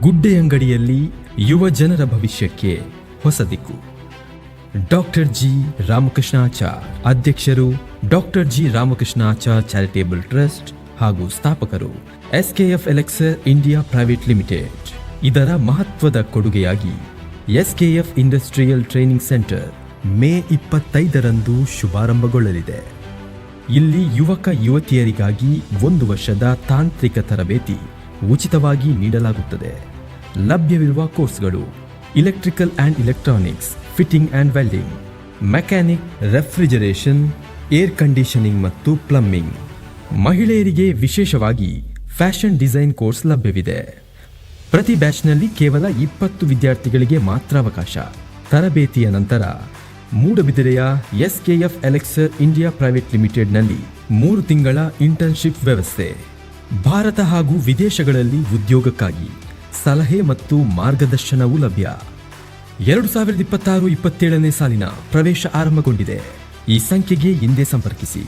ಗುಡ್ಡೆ ಅಂಗಡಿಯಲ್ಲಿ ಯುವ ಜನರ ಭವಿಷ್ಯಕ್ಕೆ ಹೊಸ ದಿಕ್ಕು. ಡಾಕ್ಟರ್ ಜಿ ರಾಮಕೃಷ್ಣಾಚಾರ್, ಅಧ್ಯಕ್ಷರು doctor G Ramakrishnachar charitable trust ಹಾಗೂ ಸ್ಥಾಪಕರು SKF Elecsor India private limited. ಇದರ ಮಹತ್ವದ ಕೊಡುಗೆಯಾಗಿ SKF industrial training centre May 25ರಂದು ಶುಭಾರಂಭಗೊಳ್ಳಲಿದೆ. ಇಲ್ಲಿ ಯುವಕ ಯುವತಿಯರಿಗಾಗಿ 1 ವರ್ಷದ ತಾಂತ್ರಿಕ ತರಬೇತಿ ಉಚಿತವಾಗಿ ನೀಡಲಾಗುತ್ತದೆ. ಲಭ್ಯವಿರುವ ಕೋರ್ಸ್ಗಳು: electrical and electronics, fitting and welding, mechanic, refrigeration, air conditioning ಮತ್ತು ಪ್ಲಂಬಿಂಗ್. ಮಹಿಳೆಯರಿಗೆ ವಿಶೇಷವಾಗಿ ಫ್ಯಾಷನ್ ಡಿಸೈನ್ ಕೋರ್ಸ್ ಲಭ್ಯವಿದೆ. ಪ್ರತಿ ಬ್ಯಾಚ್ನಲ್ಲಿ ಕೇವಲ 20 ವಿದ್ಯಾರ್ಥಿಗಳಿಗೆ ಮಾತ್ರ ಅವಕಾಶ. ತರಬೇತಿಯ ನಂತರ ಮೂಡಬಿದಿರೆಯ SKF ಎಲೆಕ್ಸರ್ ಇಂಡಿಯಾ ಪ್ರೈವೇಟ್ ಲಿಮಿಟೆಡ್ನಲ್ಲಿ 3 ತಿಂಗಳ ಇಂಟರ್ನ್ಶಿಪ್ ವ್ಯವಸ್ಥೆ. ಭಾರತ ಹಾಗೂ ವಿದೇಶಗಳಲ್ಲಿ ಉದ್ಯೋಗಕ್ಕಾಗಿ ಸಲಹೆ ಮತ್ತು ಮಾರ್ಗದರ್ಶನವೂ ಲಭ್ಯ. 2026-27ನೇ ಸಾಲಿನ ಪ್ರವೇಶ ಆರಂಭಗೊಂಡಿದೆ. ಈ ಸಂಖ್ಯೆಗೆ ಹಿಂದೆ ಸಂಪರ್ಕಿಸಿ.